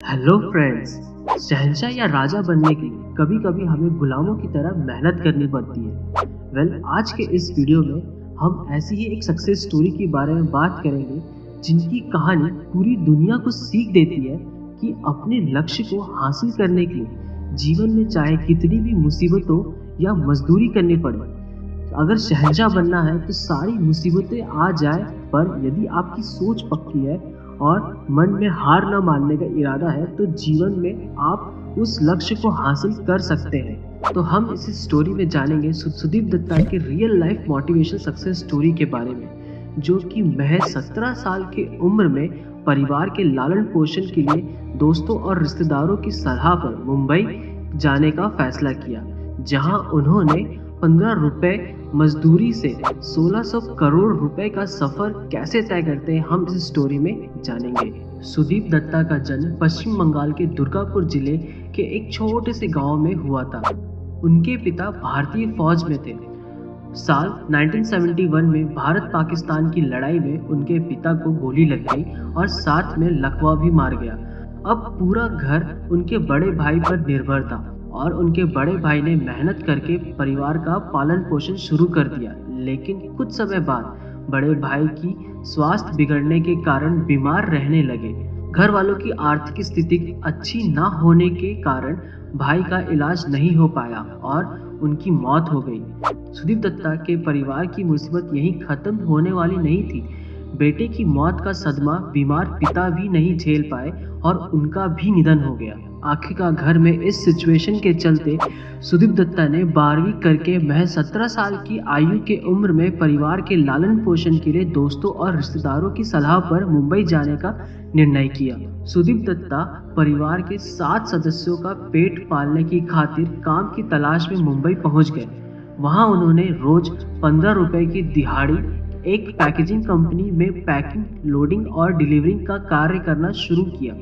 Hello friends. शहंशाह या राजा बनने के लिए कभी कभी हमें गुलामों की तरह मेहनत करनी पड़ती है। आज के इस वीडियो में हम ऐसी ही एक सक्सेस स्टोरी के बारे में बात करेंगे जिनकी कहानी पूरी दुनिया को सीख देती है कि अपने लक्ष्य को हासिल करने के लिए जीवन में चाहे कितनी भी मुसीबतों या मजदूरी करनी पड़े, अगर शहंशाह बनना है तो सारी मुसीबतें आ जाए, पर यदि आपकी सोच पक्की है और मन में हार न मानने का इरादा है तो जीवन में आप उस लक्ष्य को हासिल कर सकते हैं। तो हम इस स्टोरी में जानेंगे सुदीप दत्ता के real life motivation success story के बारे में, जो कि महज 17 साल की उम्र में परिवार के लालन पोषण के लिए दोस्तों और रिश्तेदारों की सलाह पर मुंबई जाने का फैसला किया, जहां उन्होंने 15 रुपए मजदूरी से 1600 करोड़ रुपए का सफर कैसे तय करते हैं, हम इस स्टोरी में जानेंगे। सुदीप दत्ता का जन्म पश्चिम बंगाल के दुर्गापुर जिले के एक छोटे से गांव में हुआ था। उनके पिता भारतीय फौज में थे। साल 1971 में भारत पाकिस्तान की लड़ाई में उनके पिता को गोली लग गई और साथ में लकवा भी मार गया। अब पूरा घर उनके बड़े भाई पर निर्भर था और उनके बड़े भाई ने मेहनत करके परिवार का पालन पोषण शुरू कर दिया। लेकिन कुछ समय बाद बड़े भाई की स्वास्थ्य बिगड़ने के कारण बीमार रहने लगे। घर वालों की आर्थिक स्थिति अच्छी ना होने के कारण भाई का इलाज नहीं हो पाया और उनकी मौत हो गई। सुदीप दत्ता के परिवार की मुसीबत यहीं खत्म होने वाली नहीं थी। बेटे की मौत का सदमा बीमार पिता भी नहीं झेल पाए और उनका भी निधन हो गया। आखिरकार घर में इस सिचुएशन के चलते सुदीप दत्ता ने 12वीं करके महज 17 साल की आयु के उम्र में परिवार के लालन पोषण के लिए दोस्तों और रिश्तेदारों की सलाह पर मुंबई जाने का निर्णय किया। सुदीप दत्ता परिवार के 7 सदस्यों का पेट पालने की खातिर काम की तलाश में मुंबई पहुंच गए। वहां उन्होंने रोज 15 रुपए की दिहाड़ी एक पैकेजिंग कंपनी में पैकिंग, लोडिंग और डिलीवरिंग का कार्य करना शुरू किया।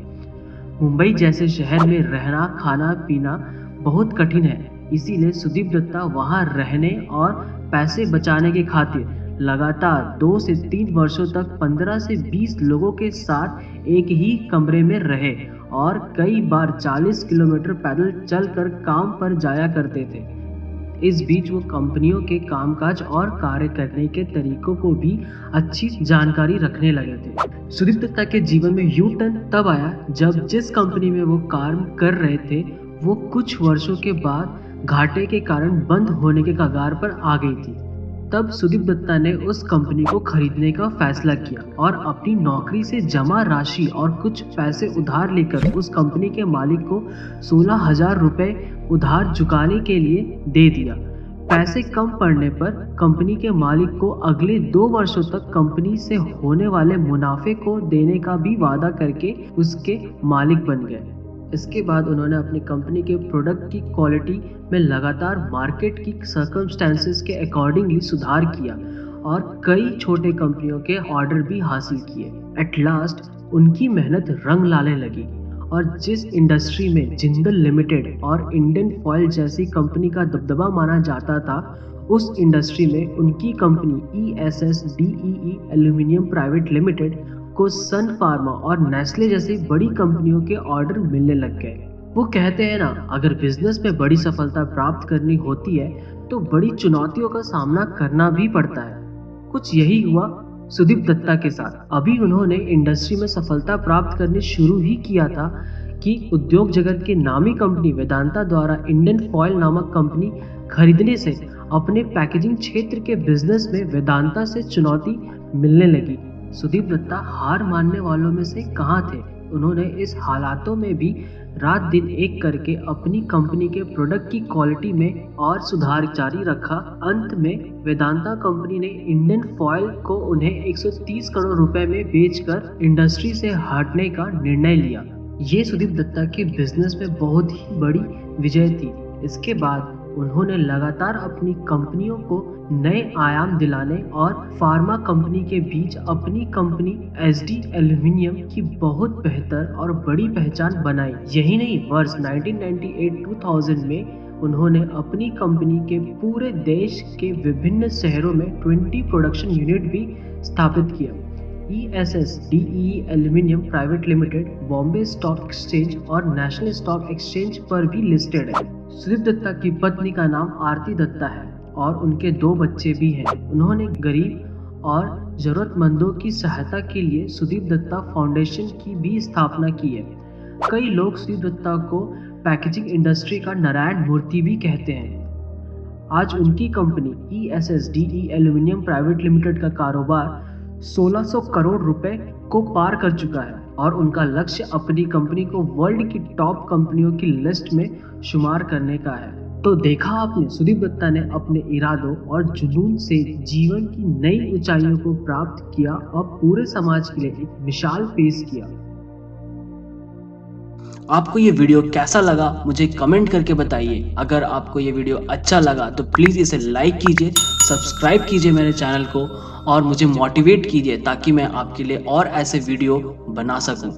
मुंबई जैसे शहर में रहना खाना पीना बहुत कठिन है, इसीलिए सुदीप दत्ता वहां रहने और पैसे बचाने के खातिर लगातार 2 से 3 वर्षों तक 15 से 20 लोगों के साथ एक ही कमरे में रहे और कई बार 40 किलोमीटर पैदल चलकर काम पर जाया करते थे। इस बीच वो कंपनियों के कामकाज और कार्य करने के तरीकों को भी अच्छी जानकारी रखने लगे थे। सुदीप दत्ता के जीवन में यू टर्न तब आया जब जिस कंपनी में वो काम कर रहे थे वो कुछ वर्षों के बाद घाटे के कारण बंद होने के कगार पर आ गई थी। तब सुदीप दत्ता ने उस कंपनी को खरीदने का फैसला किया और अपनी नौकरी से जमा राशि और कुछ पैसे उधार लेकर उस कंपनी के मालिक को 16,000 रुपए उधार चुकाने के लिए दे दिया। पैसे कम पड़ने पर कंपनी के मालिक को अगले 2 वर्षों तक कंपनी से होने वाले मुनाफे को देने का भी वादा करके उसके मालिक बन गए। इसके बाद उन्होंने अपनी कंपनी के प्रोडक्ट की क्वालिटी में लगातार मार्केट की सर्कमस्टेंसेस के अकॉर्डिंगली सुधार किया और कई छोटे कंपनियों के ऑर्डर भी हासिल किए। एट लास्ट उनकी मेहनत रंग लाने लगी और जिस इंडस्ट्री में जिंदल लिमिटेड और इंडियन फॉयल जैसी कंपनी का दबदबा माना जाता था, उस इंडस्ट्री में उनकी company ESSDEE aluminium private limited को सन फार्मा और नेस्ले जैसी बड़ी कंपनियों के ऑर्डर मिलने लग गए। वो कहते हैं ना, अगर बिजनेस में बड़ी सफलता प्राप्त करनी होती है तो बड़ी चुनौतियों का सामना करना भी पड़ता है। कुछ यही हुआ सुदीप दत्ता के साथ। अभी उन्होंने इंडस्ट्री में सफलता प्राप्त करनी शुरू ही किया था कि उद्योग जगत के नामी कंपनी वेदांता द्वारा इंडियन फॉयल नामक कंपनी खरीदने से अपने पैकेजिंग क्षेत्र के बिजनेस में वेदांता से चुनौती मिलने लगी। सुदीप दत्ता हार मानने वालों में से कहाँ थे। उन्होंने इस हालातों में भी रात दिन एक करके अपनी कंपनी के प्रोडक्ट की क्वालिटी में और सुधार जारी रखा। अंत में वेदांता कंपनी ने इंडियन फॉयल को उन्हें 130 करोड़ रुपए में बेचकर इंडस्ट्री से हटने का निर्णय लिया। ये सुदीप दत्ता के बिजनेस में बहुत ही बड़ी विजय थी। इसके बाद उन्होंने लगातार अपनी कंपनियों को नए आयाम दिलाने और फार्मा कंपनी के बीच अपनी कंपनी SD एल्यूमिनियम की बहुत बेहतर और बड़ी पहचान बनाई। यही नहीं, वर्ष 1998-2000 में उन्होंने अपनी कंपनी के पूरे देश के विभिन्न शहरों में 20 प्रोडक्शन यूनिट भी स्थापित किया। ESSDEE aluminium private limited Bombay stock exchange और नेशनल स्टॉक एक्सचेंज पर भी लिस्टेड है। सुदीप दत्ता की पत्नी का नाम आरती दत्ता है और उनके 2 बच्चे भी हैं। उन्होंने गरीब और जरूरतमंदों की सहायता के लिए सुदीप दत्ता फाउंडेशन की भी स्थापना की है। कई लोग सुदीप दत्ता को पैकेजिंग इंडस्ट्री का नारायण मूर्ति भी कहते हैं। आज उनकी company ESSDE aluminium private limited का कारोबार 1600 करोड़ रुपए को पार कर चुका है और उनका लक्ष्य अपनी कंपनी को वर्ल्ड की टॉप कंपनियों की लिस्ट में शुमार करने का है। तो देखा आपने, सुदीप दत्ता ने अपने इरादों और जुनून से जीवन की नई ऊंचाइयों को प्राप्त किया और पूरे समाज के लिए एक मिसाल पेश किया। आपको ये वीडियो कैसा लगा मुझे कमेंट करके बताइए। अगर आपको ये वीडियो अच्छा लगा तो प्लीज़ इसे लाइक कीजिए, सब्सक्राइब कीजिए मेरे चैनल को और मुझे मोटिवेट कीजिए ताकि मैं आपके लिए और ऐसे वीडियो बना सकूं।